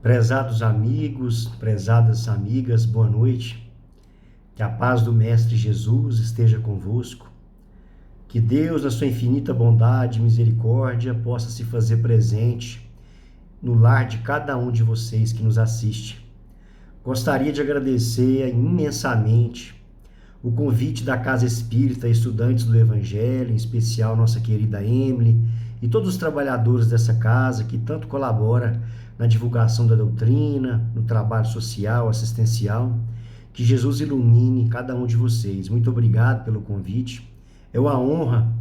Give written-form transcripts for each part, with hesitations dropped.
Prezados amigos, prezadas amigas, boa noite. Que a paz do Mestre Jesus esteja convosco. Que Deus, na sua infinita bondade e misericórdia, possa se fazer presente no lar de cada um de vocês que nos assiste. Gostaria de agradecer imensamente o convite da Casa Espírita, estudantes do Evangelho, em especial nossa querida Emily e todos os trabalhadores dessa casa que tanto colaboram na divulgação da doutrina, no trabalho social, assistencial. Que Jesus ilumine cada um de vocês. Muito obrigado pelo convite. É uma honra,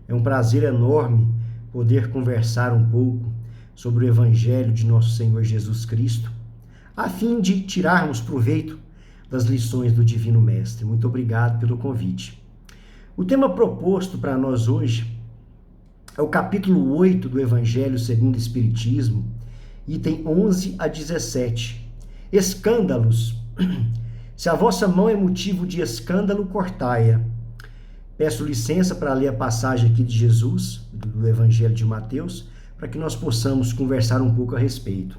é um prazer enorme poder conversar um pouco sobre o Evangelho de nosso Senhor Jesus Cristo, a fim de tirarmos proveito das lições do Divino Mestre. Muito obrigado pelo convite. O tema proposto para nós hoje é o capítulo 8 do Evangelho segundo o Espiritismo, item 11 a 17. Escândalos. Se a vossa mão é motivo de escândalo, cortai-a. Peço licença para ler a passagem aqui de Jesus, do Evangelho de Mateus, para que nós possamos conversar um pouco a respeito.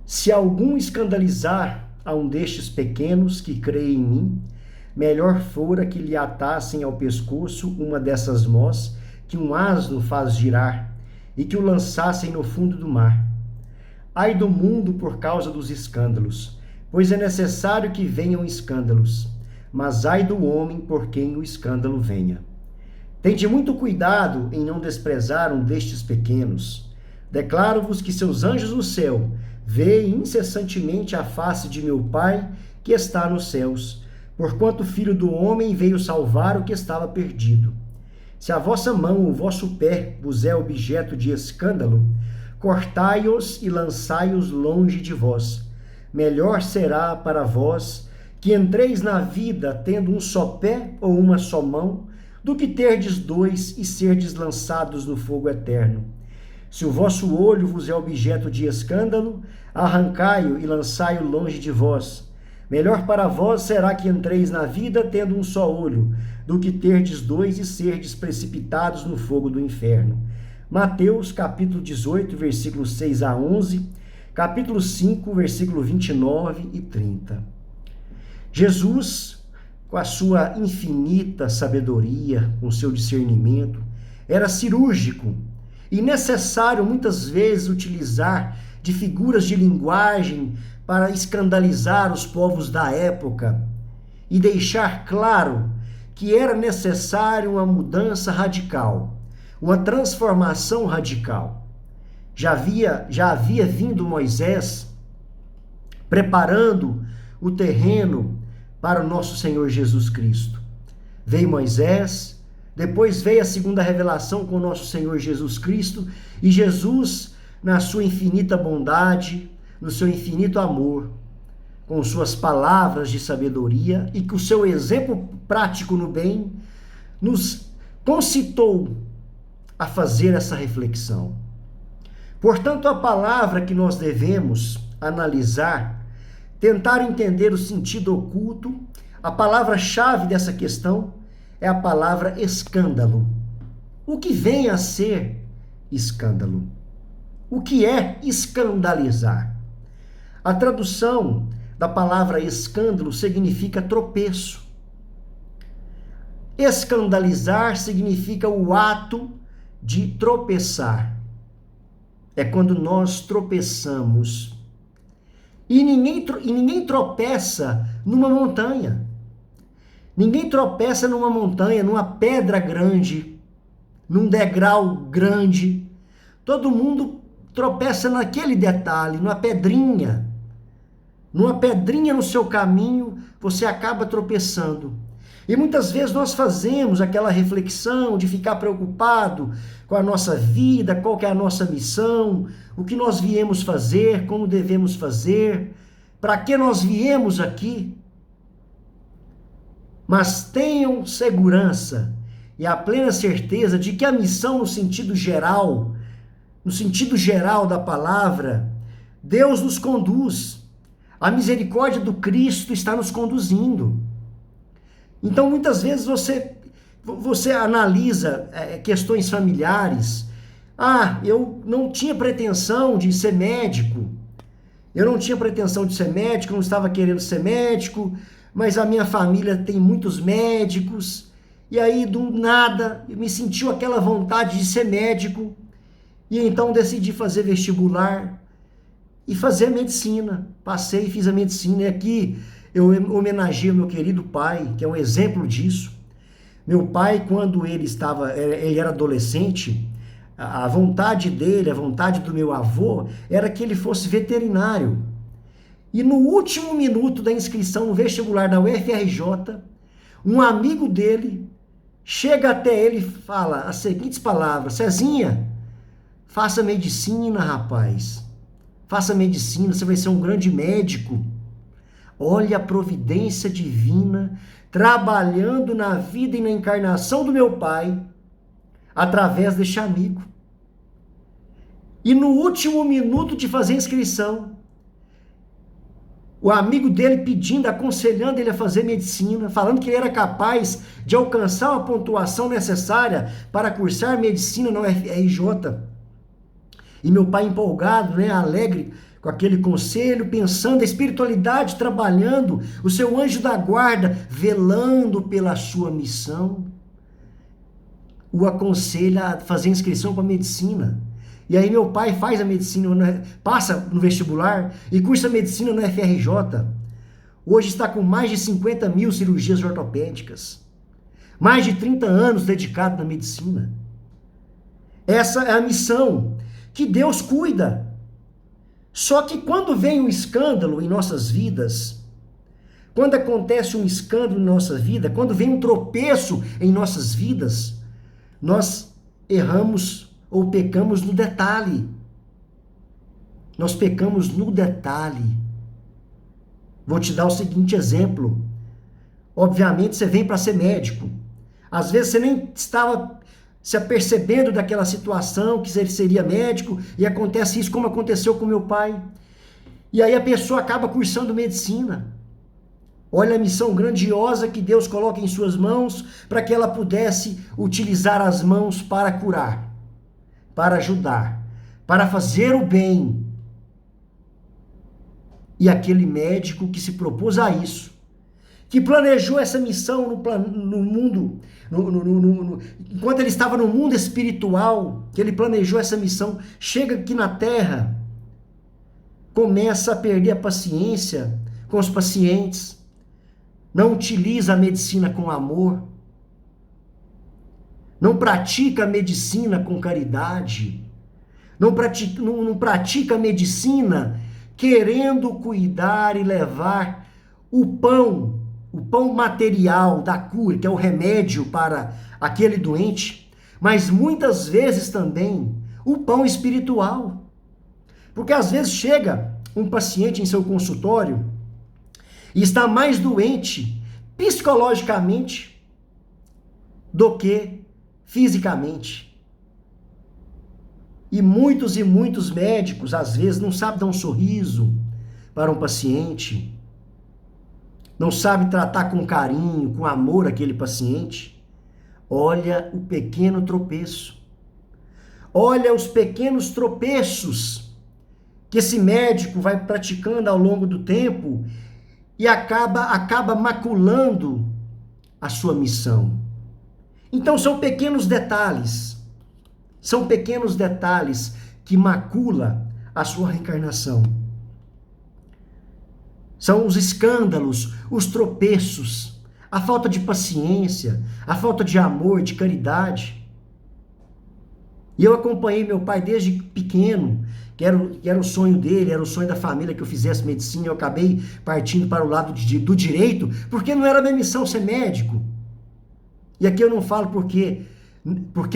Se algum escandalizar a um destes pequenos que crê em mim, melhor fora que lhe atassem ao pescoço uma dessas mós que um asno faz girar e que o lançassem no fundo do mar. Ai do mundo por causa dos escândalos, pois é necessário que venham escândalos, mas ai do homem por quem o escândalo venha. Tende muito cuidado em não desprezar um destes pequenos. Declaro-vos que seus anjos no céu veem incessantemente a face de meu Pai que está nos céus, porquanto o Filho do Homem veio salvar o que estava perdido. Se a vossa mão ou o vosso pé vos é objeto de escândalo, cortai-os e lançai-os longe de vós. Melhor será para vós que entreis na vida tendo um só pé ou uma só mão, do que terdes dois e serdes lançados no fogo eterno. Se o vosso olho vos é objeto de escândalo, arrancai-o e lançai-o longe de vós. Melhor para vós será que entreis na vida tendo um só olho, do que terdes dois e serdes precipitados no fogo do inferno. Mateus, capítulo 18, versículos 6 a 11, capítulo 5, versículo 29 e 30. Jesus, com a sua infinita sabedoria, com seu discernimento, era cirúrgico e necessário muitas vezes utilizar de figuras de linguagem para escandalizar os povos da época e deixar claro que era necessário uma mudança radical, uma transformação radical. Já havia vindo Moisés preparando o terreno para o nosso Senhor Jesus Cristo. Veio Moisés, depois veio a segunda revelação com o nosso Senhor Jesus Cristo, e Jesus, na sua infinita bondade, no seu infinito amor, com suas palavras de sabedoria e com o seu exemplo prático no bem, nos concitou a fazer essa reflexão. Portanto, a palavra que nós devemos analisar, tentar entender o sentido oculto, a palavra-chave dessa questão é a palavra escândalo. O que vem a ser escândalo? O que é escandalizar? A tradução da palavra escândalo significa tropeço. Escandalizar significa o ato de tropeçar. É quando nós tropeçamos. E ninguém tropeça numa montanha. Ninguém tropeça numa montanha, numa pedra grande, num degrau grande. Todo mundo tropeça naquele detalhe, numa pedrinha. Numa pedrinha no seu caminho, você acaba tropeçando. E muitas vezes nós fazemos aquela reflexão de ficar preocupado com a nossa vida, qual que é a nossa missão, o que nós viemos fazer, como devemos fazer, para que nós viemos aqui. Mas tenham segurança e a plena certeza de que a missão no sentido geral da palavra, Deus nos conduz. A misericórdia do Cristo está nos conduzindo. Então, muitas vezes você analisa questões familiares. Eu não tinha pretensão de ser médico. Eu não tinha pretensão de ser médico, não estava querendo ser médico, mas a minha família tem muitos médicos. E aí, do nada, me sentiu aquela vontade de ser médico. E então decidi fazer vestibular e fazer medicina. Passei e fiz a medicina. E aqui eu homenageio meu querido pai, que é um exemplo disso. Meu pai, quando ele era adolescente, a vontade dele, a vontade do meu avô, era que ele fosse veterinário. E no último minuto da inscrição no vestibular da UFRJ, um amigo dele chega até ele e fala as seguintes palavras: Cezinha, faça medicina, rapaz. Faça medicina, você vai ser um grande médico. Olha a providência divina trabalhando na vida e na encarnação do meu pai através deste amigo. E no último minuto de fazer a inscrição, o amigo dele pedindo, aconselhando ele a fazer medicina, falando que ele era capaz de alcançar a pontuação necessária para cursar medicina na UFRJ. E meu pai empolgado, né, alegre com aquele conselho, pensando a espiritualidade trabalhando, o seu anjo da guarda velando pela sua missão, o aconselha a fazer inscrição para medicina. E aí meu pai faz a medicina, passa no vestibular e cursa medicina na UFRJ. Hoje está com mais de 50 mil cirurgias ortopédicas. Mais de 30 anos dedicado na medicina. Essa é a missão que Deus cuida. Só que quando vem um escândalo em nossas vidas, quando acontece um escândalo em nossa vida, quando vem um tropeço em nossas vidas, nós erramos ou pecamos no detalhe. Nós pecamos no detalhe. Vou te dar o seguinte exemplo. Obviamente você vem para ser médico. Às vezes você nem estava se apercebendo daquela situação, que ele seria médico, e acontece isso como aconteceu com meu pai. E aí a pessoa acaba cursando medicina. Olha a missão grandiosa que Deus coloca em suas mãos para que ela pudesse utilizar as mãos para curar, para ajudar, para fazer o bem. E aquele médico que se propôs a isso, que planejou essa missão no mundo, enquanto ele estava no mundo espiritual, que ele planejou essa missão, chega aqui na Terra, começa a perder a paciência com os pacientes, não utiliza a medicina com amor, não pratica a medicina com caridade, não pratica a medicina querendo cuidar e levar o pão material da cura, que é o remédio para aquele doente, mas muitas vezes também o pão espiritual. Porque às vezes chega um paciente em seu consultório e está mais doente psicologicamente do que fisicamente. E muitos médicos às vezes não sabem dar um sorriso para um paciente, não sabe tratar com carinho, com amor aquele paciente. Olha o pequeno tropeço. Olha os pequenos tropeços que esse médico vai praticando ao longo do tempo e acaba maculando a sua missão. Então são pequenos detalhes que macula a sua reencarnação. São os escândalos, os tropeços, a falta de paciência, a falta de amor, de caridade. E eu acompanhei meu pai desde pequeno, que era o sonho dele, era o sonho da família que eu fizesse medicina. Eu acabei partindo para o lado do direito, porque não era minha missão ser médico. E aqui eu não falo porque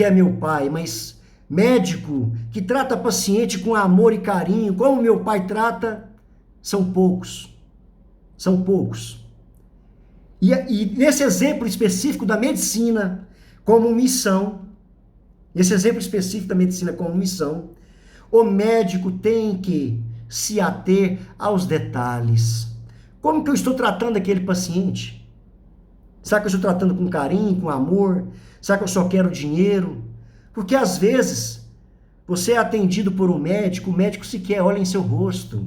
é meu pai, mas médico que trata paciente com amor e carinho, como meu pai trata, são poucos. São poucos. E nesse exemplo específico da medicina como missão, o médico tem que se ater aos detalhes. Como que eu estou tratando aquele paciente? Será que eu estou tratando com carinho, com amor? Será que eu só quero dinheiro? Porque às vezes você é atendido por um médico, o médico sequer olha em seu rosto.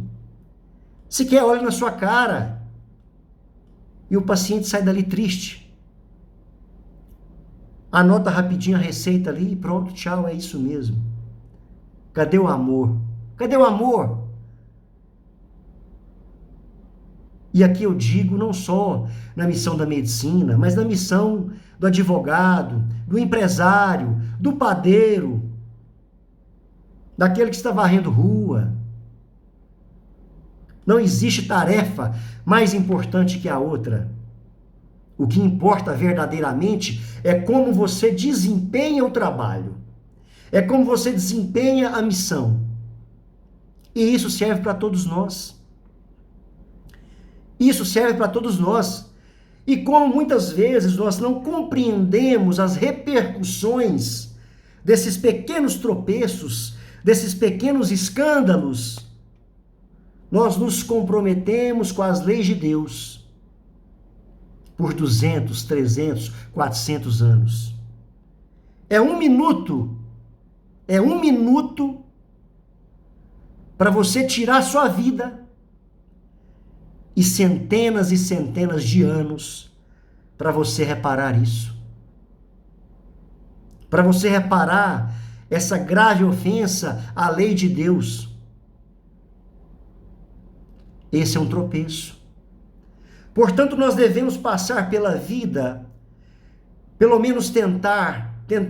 Sequer olha na sua cara. E o paciente sai dali triste. Anota rapidinho a receita ali e pronto, tchau, é isso mesmo. Cadê o amor? Cadê o amor? E aqui eu digo não só na missão da medicina, mas na missão do advogado, do empresário, do padeiro, daquele que está varrendo rua. Não existe tarefa mais importante que a outra. O que importa verdadeiramente é como você desempenha o trabalho. É como você desempenha a missão. E isso serve para todos nós. Isso serve para todos nós. E como muitas vezes nós não compreendemos as repercussões desses pequenos tropeços, desses pequenos escândalos, nós nos comprometemos com as leis de Deus por 200, 300, 400 anos. É um minuto para você tirar sua vida e centenas de anos para você reparar isso. Para você reparar essa grave ofensa à lei de Deus. Esse é um tropeço. Portanto, nós devemos passar pela vida, pelo menos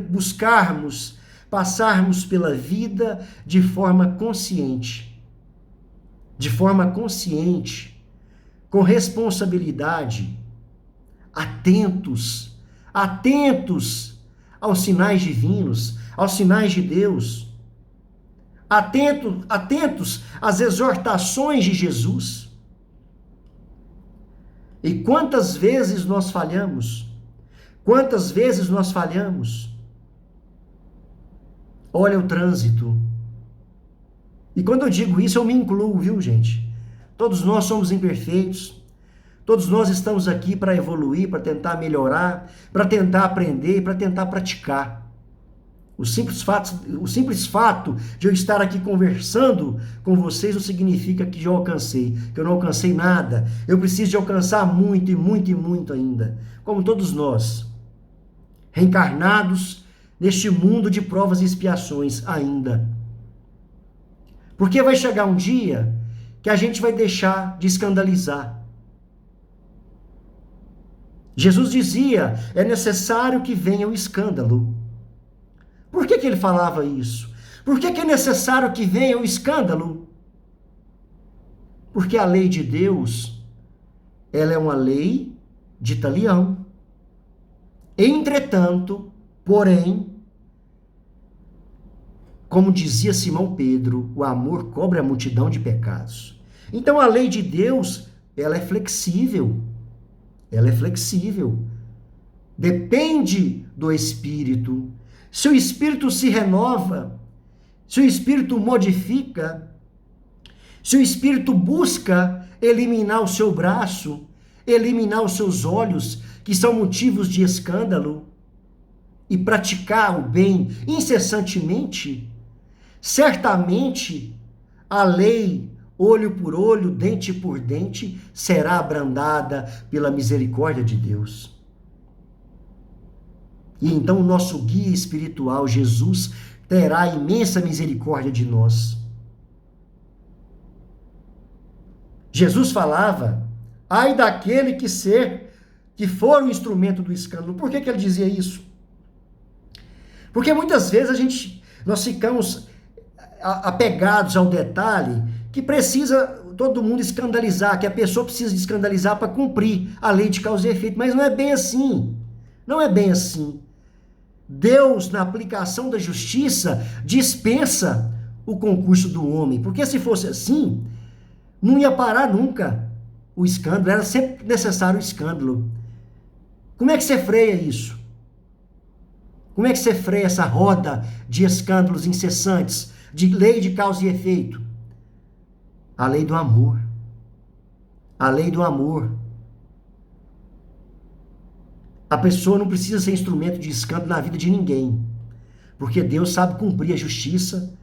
buscarmos passarmos pela vida de forma consciente. De forma consciente, com responsabilidade, atentos aos sinais divinos, aos sinais de Deus, atentos às exortações de Jesus. E quantas vezes nós falhamos? Quantas vezes nós falhamos? Olha o trânsito. E quando eu digo isso, eu me incluo, viu, gente? Todos nós somos imperfeitos. Todos nós estamos aqui para evoluir, para tentar melhorar, para tentar aprender, para tentar praticar. O simples fato de eu estar aqui conversando com vocês não significa que eu alcancei, que eu não alcancei nada. Eu preciso de alcançar muito e muito e muito ainda. Como todos nós, reencarnados neste mundo de provas e expiações ainda. Porque vai chegar um dia que a gente vai deixar de escandalizar. Jesus dizia, é necessário que venha o escândalo. Por que ele falava isso? Por que é necessário que venha o escândalo? Porque a lei de Deus, ela é uma lei de talião. Entretanto, porém, como dizia Simão Pedro, o amor cobre a multidão de pecados. Então a lei de Deus, ela é flexível. Ela é flexível. Depende do Espírito. Se o Espírito se renova, se o Espírito modifica, se o Espírito busca eliminar o seu braço, eliminar os seus olhos, que são motivos de escândalo, e praticar o bem incessantemente, certamente a lei, olho por olho, dente por dente, será abrandada pela misericórdia de Deus. E então o nosso guia espiritual, Jesus, terá imensa misericórdia de nós. Jesus falava, ai daquele que for o instrumento do escândalo. Por que ele dizia isso? Porque muitas vezes nós ficamos apegados ao detalhe que precisa todo mundo escandalizar, que a pessoa precisa de escandalizar para cumprir a lei de causa e efeito, mas não é bem assim. Não é bem assim. Deus, na aplicação da justiça, dispensa o concurso do homem, porque se fosse assim, não ia parar nunca o escândalo, era sempre necessário o escândalo. Como é que você freia isso? Como é que você freia essa roda de escândalos incessantes, de lei de causa e efeito? A lei do amor. A lei do amor. A pessoa não precisa ser instrumento de escândalo na vida de ninguém, porque Deus sabe cumprir a justiça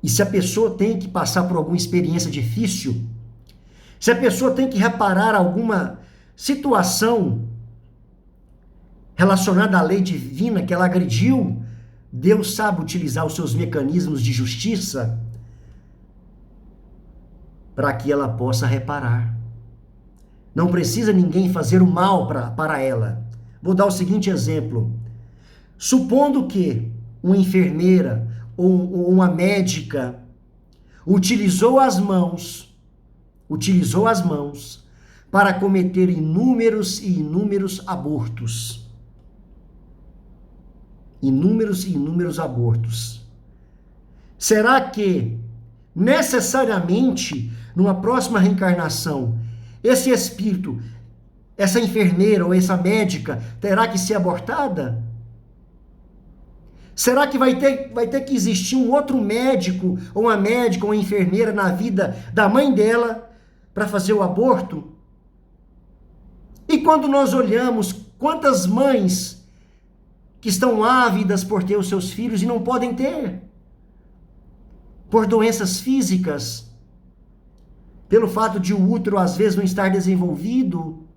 E se a pessoa tem que passar por alguma experiência difícil, se a pessoa tem que reparar alguma situação relacionada à lei divina que ela agrediu, Deus sabe utilizar os seus mecanismos de justiça para que ela possa reparar. Não precisa ninguém fazer o mal para ela. Vou dar o seguinte exemplo. Supondo que uma enfermeira ou uma médica utilizou as mãos para cometer inúmeros e inúmeros abortos. Inúmeros e inúmeros abortos. Será que necessariamente numa próxima reencarnação esse espírito, essa enfermeira ou essa médica terá que ser abortada? Será que vai ter que existir um outro médico, ou uma médica, ou uma enfermeira na vida da mãe dela para fazer o aborto? E quando nós olhamos quantas mães que estão ávidas por ter os seus filhos e não podem ter, por doenças físicas, pelo fato de o útero às vezes não estar desenvolvido,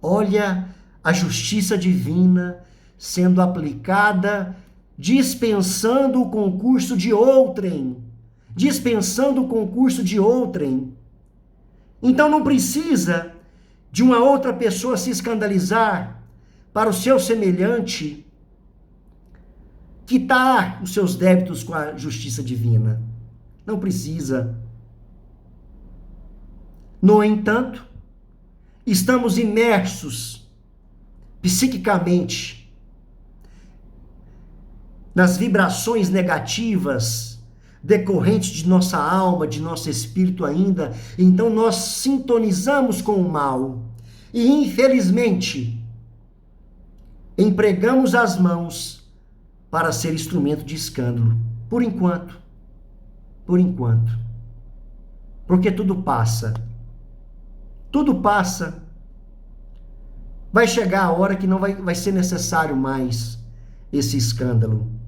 olha a justiça divina sendo aplicada, dispensando o concurso de outrem. Então não precisa de uma outra pessoa se escandalizar para o seu semelhante quitar os seus débitos com a justiça divina. Não precisa. No entanto, estamos imersos psiquicamente nas vibrações negativas decorrentes de nossa alma, de nosso espírito ainda, então nós sintonizamos com o mal e, infelizmente, empregamos as mãos para ser instrumento de escândalo, por enquanto, porque tudo passa, vai chegar a hora que não vai ser necessário mais esse escândalo.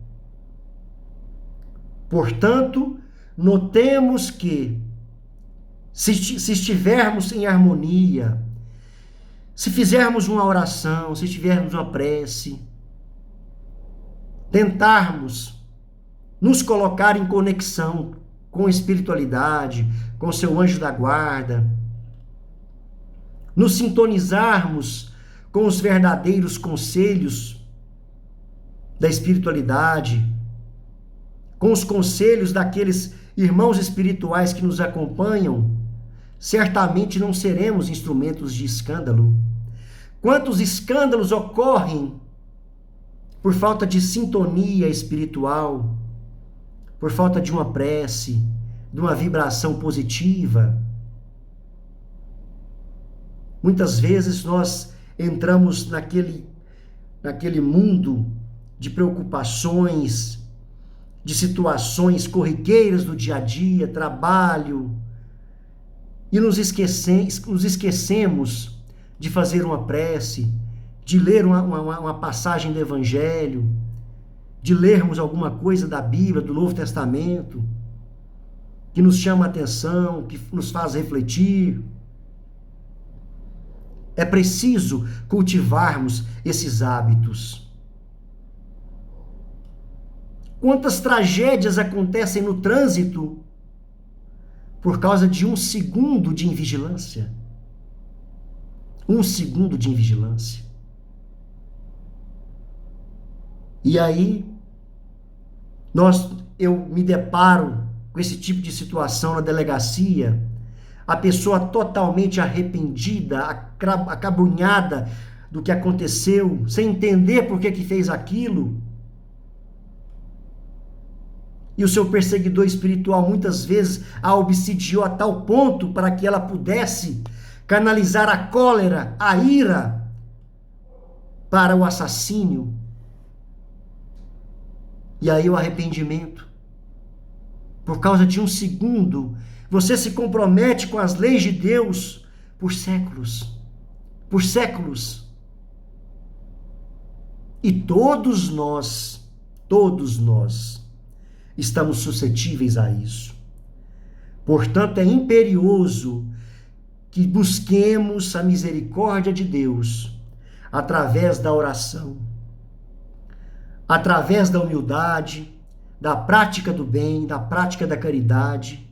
Portanto, notemos que, se estivermos em harmonia, se fizermos uma oração, se tivermos uma prece, tentarmos nos colocar em conexão com a espiritualidade, com o seu anjo da guarda, nos sintonizarmos com os verdadeiros conselhos da espiritualidade, com os conselhos daqueles irmãos espirituais que nos acompanham, certamente não seremos instrumentos de escândalo. Quantos escândalos ocorrem por falta de sintonia espiritual, por falta de uma prece, de uma vibração positiva? Muitas vezes nós entramos naquele mundo de preocupações, de situações corriqueiras do dia a dia, trabalho, e nos esquecemos de fazer uma prece, de ler uma passagem do Evangelho, de lermos alguma coisa da Bíblia, do Novo Testamento, que nos chama a atenção, que nos faz refletir. É preciso cultivarmos esses hábitos. Quantas tragédias acontecem no trânsito por causa de 1 segundo de invigilância? 1 segundo de invigilância. E aí, eu me deparo com esse tipo de situação na delegacia, a pessoa totalmente arrependida, acabrunhada do que aconteceu, sem entender por que fez aquilo. E o seu perseguidor espiritual muitas vezes a obsidiou a tal ponto para que ela pudesse canalizar a cólera, a ira, para o assassínio. E aí o arrependimento. Por causa de 1 segundo, você se compromete com as leis de Deus por séculos. Por séculos. E todos nós estamos suscetíveis a isso. Portanto, é imperioso que busquemos a misericórdia de Deus através da oração, através da humildade, da prática do bem, da prática da caridade,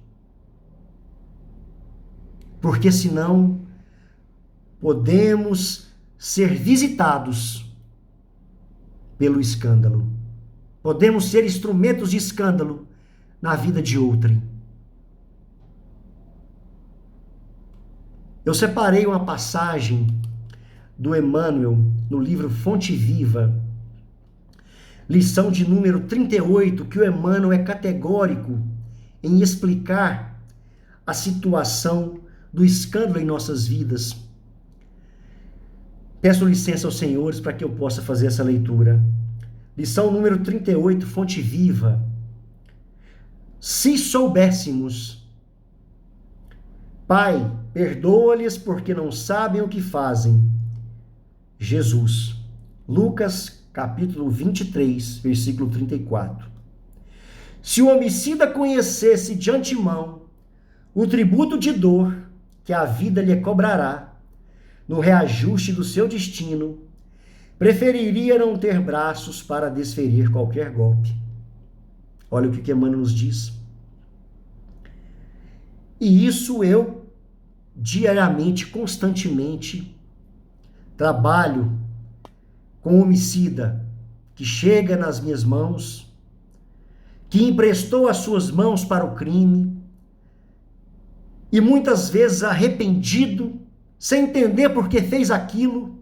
porque senão podemos ser visitados pelo escândalo. Podemos ser instrumentos de escândalo na vida de outrem. Eu separei uma passagem do Emmanuel no livro Fonte Viva, lição de número 38, que o Emmanuel é categórico em explicar a situação do escândalo em nossas vidas. Peço licença aos senhores para que eu possa fazer essa leitura. Lição número 38, Fonte Viva. Se soubéssemos, Pai, perdoa-lhes porque não sabem o que fazem. Jesus. Lucas, capítulo 23, versículo 34. Se o homicida conhecesse de antemão o tributo de dor que a vida lhe cobrará no reajuste do seu destino, preferiria não ter braços para desferir qualquer golpe. Olha o que Emmanuel nos diz. E isso eu, diariamente, constantemente, trabalho com homicida que chega nas minhas mãos, que emprestou as suas mãos para o crime, e muitas vezes arrependido, sem entender por que fez aquilo,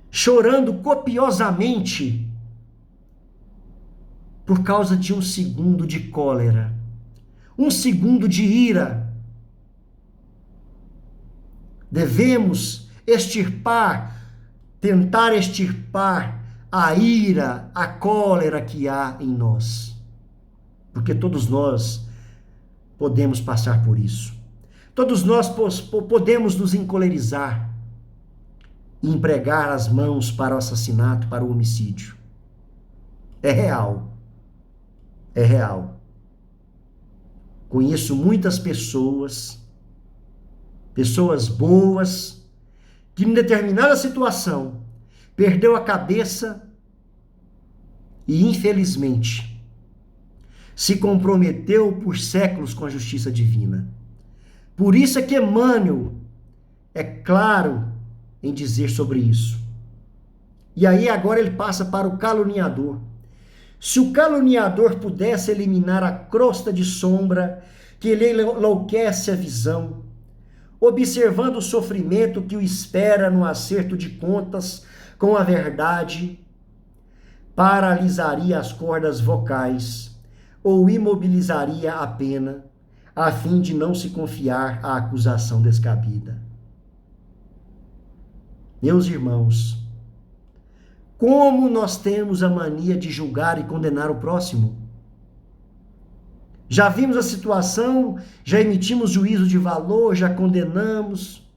chorando copiosamente por causa de um segundo de cólera, um segundo de ira. Devemos tentar extirpar a ira, a cólera que há em nós, porque todos nós podemos passar por isso. Todos nós podemos nos encolerizar e empregar as mãos para o assassinato, para o homicídio. É real. É real. Conheço muitas pessoas boas, que em determinada situação perdeu a cabeça e, infelizmente, se comprometeu por séculos com a justiça divina. Por isso é que Emmanuel é claro em dizer sobre isso. E aí agora ele passa para o caluniador. Se o caluniador pudesse eliminar a crosta de sombra que lhe enlouquece a visão, observando o sofrimento que o espera no acerto de contas com a verdade, paralisaria as cordas vocais ou imobilizaria a pena, a fim de não se confiar à acusação descabida. Meus irmãos, como nós temos a mania de julgar e condenar o próximo? Já vimos a situação, já emitimos juízo de valor, já condenamos.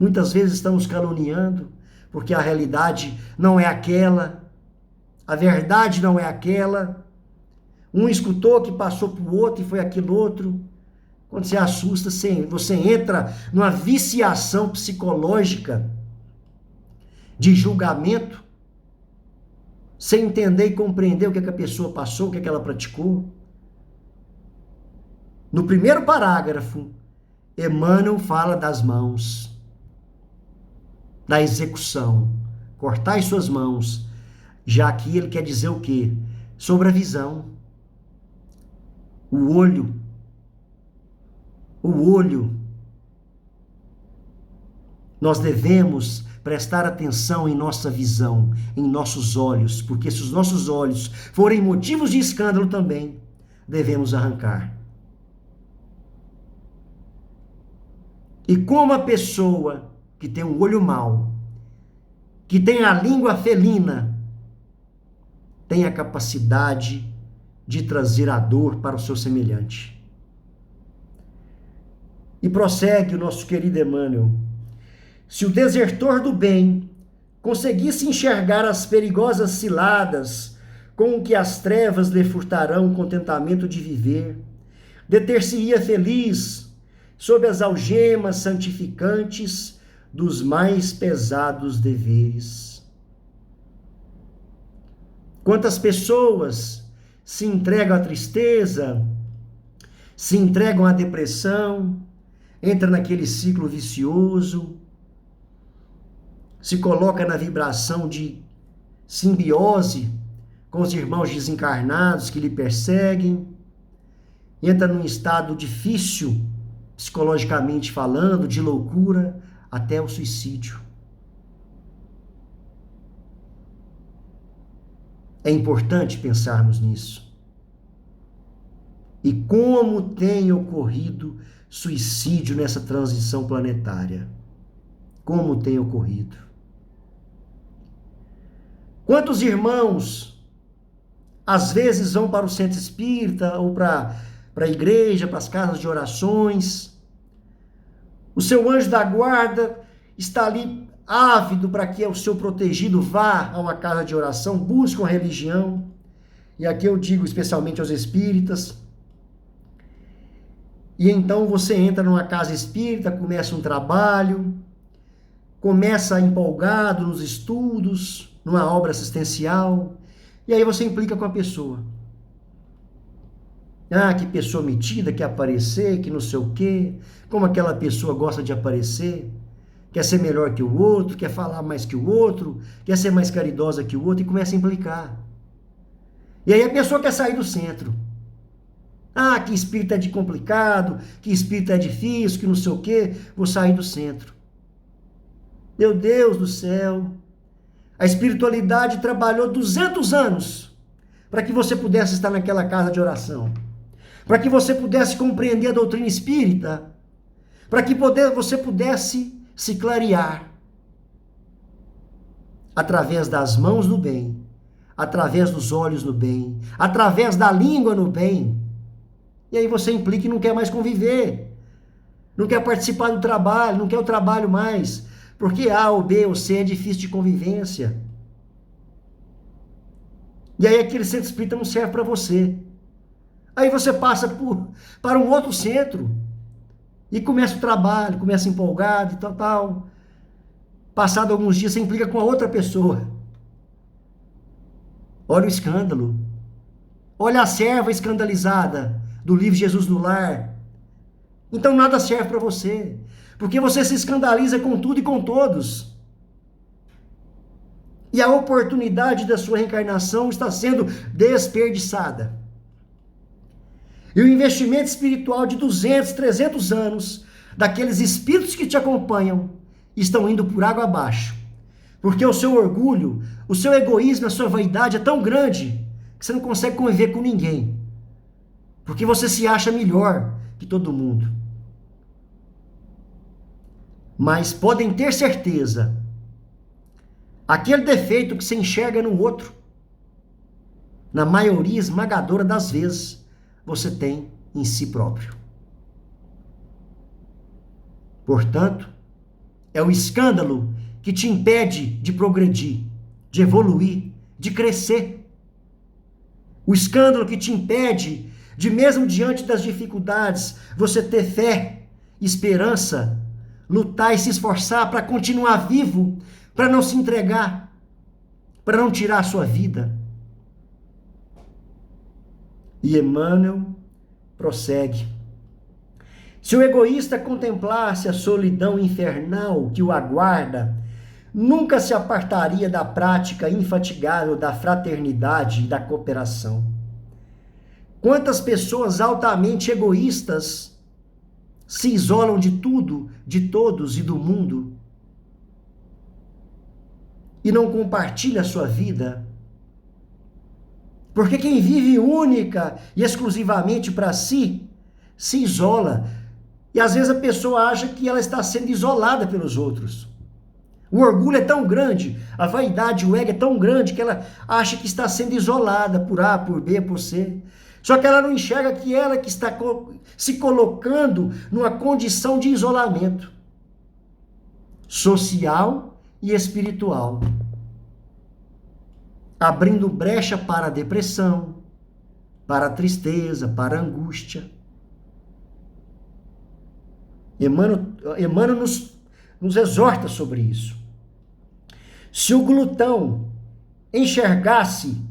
Muitas vezes estamos caluniando, porque a realidade não é aquela, a verdade não é aquela. Um escutou que passou para o outro e foi aquilo outro. Quando você assusta, você entra numa viciação psicológica de julgamento, sem entender e compreender o que a pessoa passou, o que ela praticou. No primeiro parágrafo, Emmanuel fala das mãos, da execução. Cortai suas mãos. Já aqui ele quer dizer o quê? Sobre a visão. O olho. Nós devemos prestar atenção em nossa visão, em nossos olhos, porque se os nossos olhos forem motivos de escândalo também, devemos arrancar. E como a pessoa que tem um olho mau, que tem a língua felina, tem a capacidade de trazer a dor para o seu semelhante. E prossegue o nosso querido Emmanuel. Se o desertor do bem conseguisse enxergar as perigosas ciladas com o que as trevas lhe furtarão o contentamento de viver, deter-se-ia feliz sob as algemas santificantes dos mais pesados deveres. Quantas pessoas se entregam à tristeza, se entregam à depressão, entram naquele ciclo vicioso, se coloca na vibração de simbiose com os irmãos desencarnados que lhe perseguem, entra num estado difícil, psicologicamente falando, de loucura, até o suicídio. É importante pensarmos nisso. E como tem ocorrido suicídio nessa transição planetária? Como tem ocorrido? Quantos irmãos, às vezes, vão para o centro espírita ou para a igreja, para as casas de orações. O seu anjo da guarda está ali ávido para que o seu protegido vá a uma casa de oração, busque uma religião. E aqui eu digo especialmente aos espíritas. E então você entra numa casa espírita, começa um trabalho, começa empolgado nos estudos, numa obra assistencial, e aí você implica com a pessoa. Ah, que pessoa metida, quer aparecer, que não sei o quê, como aquela pessoa gosta de aparecer, quer ser melhor que o outro, quer falar mais que o outro, quer ser mais caridosa que o outro, e começa a implicar. E aí a pessoa quer sair do centro. Ah, que espírito é de complicado, que espírito é difícil, que não sei o quê, vou sair do centro. Meu Deus do céu, a espiritualidade trabalhou 200 anos para que você pudesse estar naquela casa de oração, para que você pudesse compreender a doutrina espírita, para que você pudesse se clarear através das mãos no bem, através dos olhos no bem, através da língua no bem. E aí você implica e não quer mais conviver, não quer participar do trabalho, não quer o trabalho mais, porque A ou B ou C é difícil de convivência. E aí aquele centro espírita não serve para você. Aí você passa para um outro centro e começa o trabalho, começa empolgado e tal. Passado alguns dias você implica com a outra pessoa. Olha o escândalo. Olha a serva escandalizada do livro Jesus no Lar. Então nada serve para você, porque você se escandaliza com tudo e com todos. E a oportunidade da sua reencarnação está sendo desperdiçada. E o investimento espiritual de 200, 300 anos daqueles espíritos que te acompanham estão indo por água abaixo. Porque o seu orgulho, o seu egoísmo, a sua vaidade é tão grande que você não consegue conviver com ninguém. Porque você se acha melhor que todo mundo. Mas podem ter certeza, aquele defeito que se enxerga no outro, na maioria esmagadora das vezes, você tem em si próprio. Portanto, é o escândalo que te impede de progredir, de evoluir, de crescer. O escândalo que te impede de, mesmo diante das dificuldades, você ter fé, esperança, lutar e se esforçar para continuar vivo, para não se entregar, para não tirar a sua vida. E Emmanuel prossegue. Se o egoísta contemplasse a solidão infernal que o aguarda, nunca se apartaria da prática infatigável da fraternidade e da cooperação. Quantas pessoas altamente egoístas se isolam de tudo, de todos e do mundo e não compartilha a sua vida? Porque quem vive única e exclusivamente para si, se isola. E às vezes a pessoa acha que ela está sendo isolada pelos outros. O orgulho é tão grande, a vaidade, o ego é tão grande que ela acha que está sendo isolada por A, por B, por C. Só que ela não enxerga que ela que está se colocando numa condição de isolamento social e espiritual. abrindo brecha para a depressão, para a tristeza, para a angústia. Emmanuel nos exorta sobre isso. Se o glutão enxergasse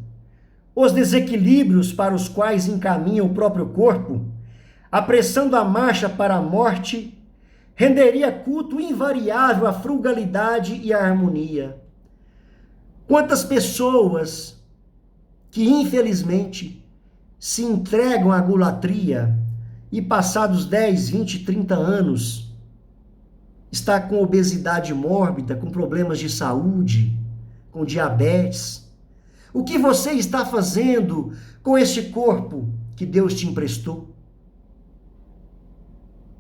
os desequilíbrios para os quais encaminha o próprio corpo, apressando a marcha para a morte, renderia culto invariável à frugalidade e à harmonia. Quantas pessoas que, infelizmente, se entregam à golatria e, passados 10, 20, 30 anos, está com obesidade mórbida, com problemas de saúde, com diabetes. O que você está fazendo com este corpo que Deus te emprestou?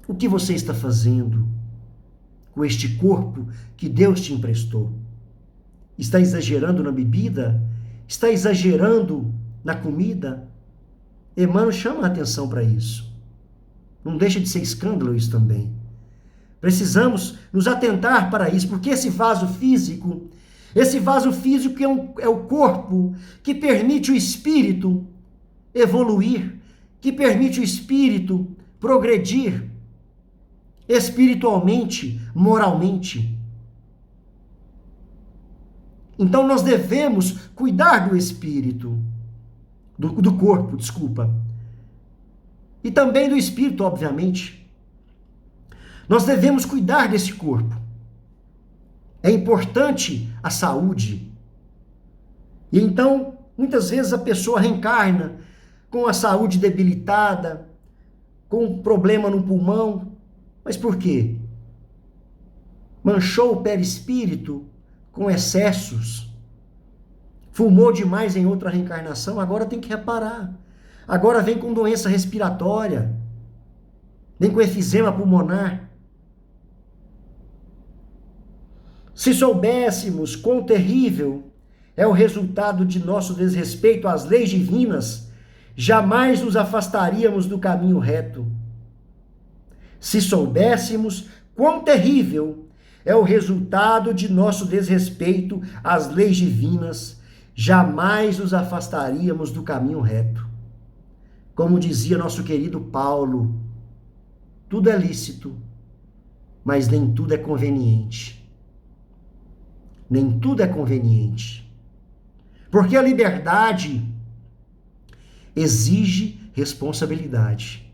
O que você está fazendo com este corpo que Deus te emprestou? Está exagerando na bebida? Está exagerando na comida? Emmanuel chama a atenção para isso. Não deixa de ser escândalo isso também. Precisamos nos atentar para isso, porque esse vaso físico é o corpo que permite o espírito evoluir, que permite o espírito progredir espiritualmente, moralmente. Então nós devemos cuidar do espírito, do corpo, desculpa. E também do espírito, obviamente. Nós devemos cuidar desse corpo. É importante a saúde. E então, muitas vezes a pessoa reencarna com a saúde debilitada, com um problema no pulmão. Mas por quê? Manchou o perispírito com excessos. Fumou demais em outra reencarnação, agora tem que reparar. Agora vem com doença respiratória. Vem com efizema pulmonar. Se soubéssemos quão terrível é o resultado de nosso desrespeito às leis divinas, jamais nos afastaríamos do caminho reto. Se soubéssemos quão terrível é o resultado de nosso desrespeito às leis divinas, jamais nos afastaríamos do caminho reto. Como dizia nosso querido Paulo, tudo é lícito, mas nem tudo é conveniente. Nem tudo é conveniente. Porque a liberdade exige responsabilidade.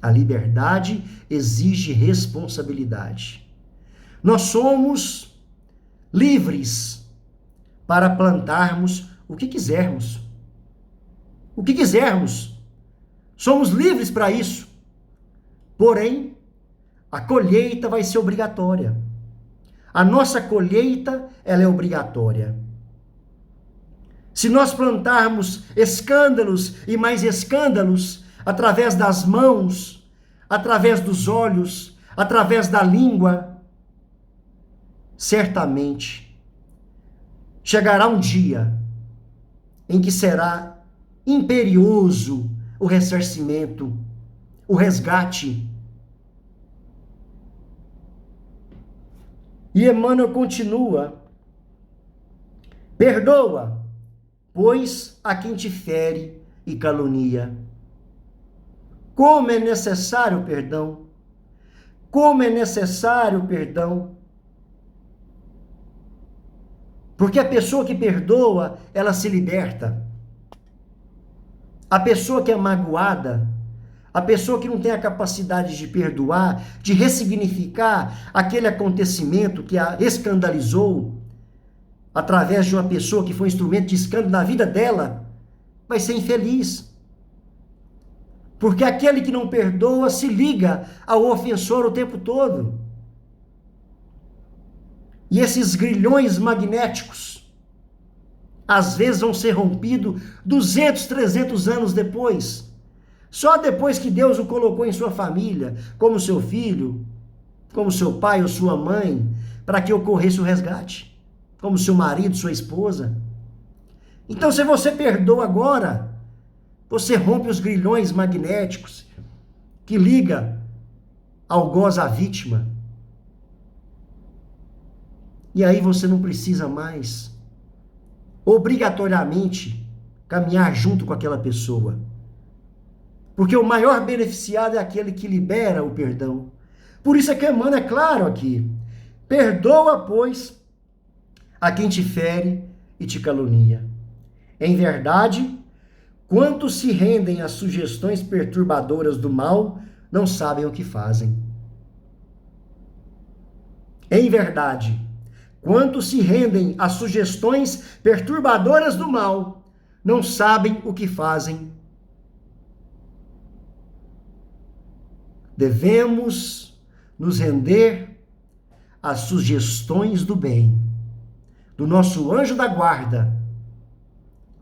A liberdade exige responsabilidade. Nós somos livres para plantarmos o que quisermos. O que quisermos. Somos livres para isso. Porém, a colheita vai ser obrigatória. A nossa colheita, ela é obrigatória. Se nós plantarmos escândalos e mais escândalos, através das mãos, através dos olhos, através da língua, certamente chegará um dia em que será imperioso o ressarcimento, o resgate. E Emmanuel continua: perdoa, pois, a quem te fere e calunia. Como é necessário o perdão? Como é necessário o perdão? Porque a pessoa que perdoa, ela se liberta. A pessoa que é magoada, a pessoa que não tem a capacidade de perdoar, de ressignificar aquele acontecimento que a escandalizou, através de uma pessoa que foi instrumento de escândalo na vida dela, vai ser infeliz. Porque aquele que não perdoa se liga ao ofensor o tempo todo. E esses grilhões magnéticos, às vezes vão ser rompidos 200, 300 anos depois. Só depois que Deus o colocou em sua família, como seu filho, como seu pai ou sua mãe, para que ocorresse o resgate. Como seu marido, sua esposa. Então, se você perdoa agora, você rompe os grilhões magnéticos que liga algoz à vítima. E aí você não precisa mais obrigatoriamente caminhar junto com aquela pessoa. Porque o maior beneficiado é aquele que libera o perdão. Por isso é que Emmanuel é claro aqui. Perdoa, pois, a quem te fere e te calunia. Em verdade, quantos se rendem às sugestões perturbadoras do mal, não sabem o que fazem. Em verdade, quantos se rendem às sugestões perturbadoras do mal, não sabem o que fazem. Devemos nos render às sugestões do bem, do nosso anjo da guarda,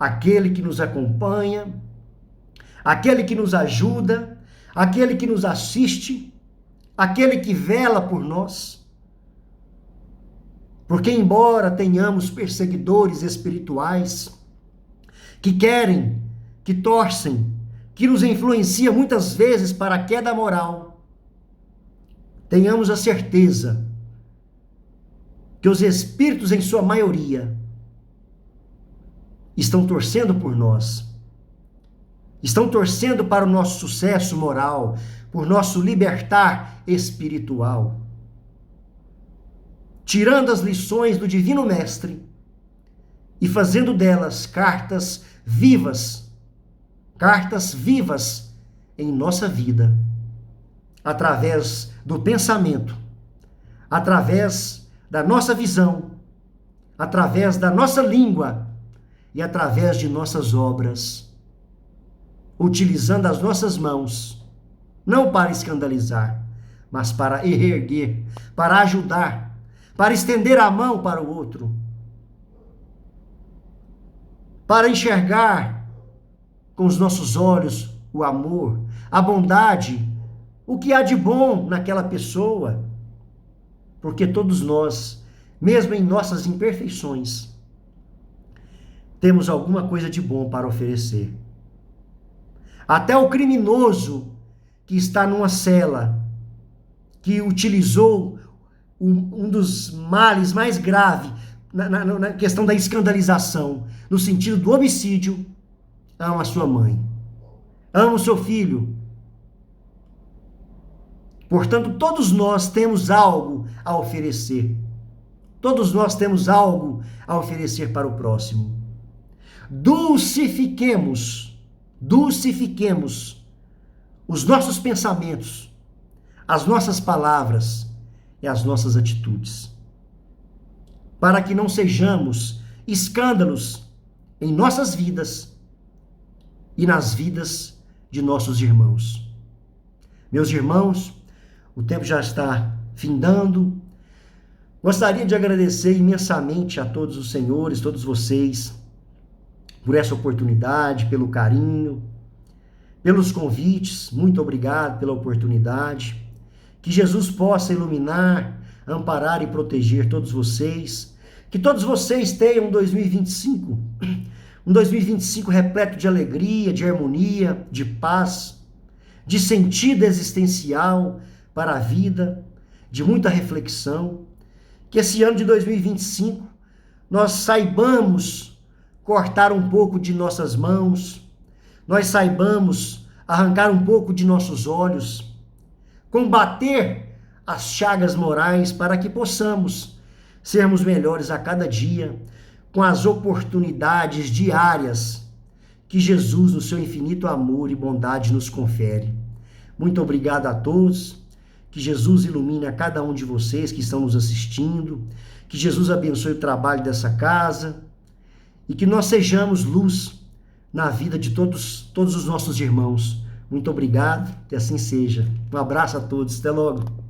aquele que nos acompanha, aquele que nos ajuda, aquele que nos assiste, aquele que vela por nós. Porque, embora tenhamos perseguidores espirituais que querem, que torcem, que nos influenciam muitas vezes para a queda moral, tenhamos a certeza que os espíritos, em sua maioria, estão torcendo por nós, estão torcendo para o nosso sucesso moral, por nosso libertar espiritual, tirando as lições do Divino Mestre e fazendo delas cartas vivas em nossa vida, através do pensamento, através da nossa visão, através da nossa língua e através de nossas obras, utilizando as nossas mãos, não para escandalizar, mas para erguer, para ajudar, para estender a mão para o outro, para enxergar com os nossos olhos o amor, a bondade, o que há de bom naquela pessoa, porque todos nós, mesmo em nossas imperfeições, temos alguma coisa de bom para oferecer. Até o criminoso que está numa cela, que utilizou um dos males mais graves na questão da escandalização, no sentido do homicídio, ama a sua mãe, ama o seu filho. Portanto, todos nós temos algo a oferecer. Todos nós temos algo a oferecer para o próximo. Dulcifiquemos os nossos pensamentos, as nossas palavras e as nossas atitudes, para que não sejamos escândalos em nossas vidas e nas vidas de nossos irmãos. Meus irmãos, o tempo já está findando. Gostaria de agradecer imensamente a todos os senhores, todos vocês, por essa oportunidade, pelo carinho, pelos convites. Muito obrigado pela oportunidade. Que Jesus possa iluminar, amparar e proteger todos vocês. Que todos vocês tenham um 2025 repleto de alegria, de harmonia, de paz, de sentido existencial para a vida, de muita reflexão. Que esse ano de 2025 nós saibamos cortar um pouco de nossas mãos, nós saibamos arrancar um pouco de nossos olhos, combater as chagas morais para que possamos sermos melhores a cada dia, com as oportunidades diárias que Jesus, no seu infinito amor e bondade, nos confere. Muito obrigado a todos. Que Jesus ilumine a cada um de vocês que estão nos assistindo. Que Jesus abençoe o trabalho dessa casa. E que nós sejamos luz na vida de todos os nossos irmãos. Muito obrigado, que assim seja. Um abraço a todos. Até logo.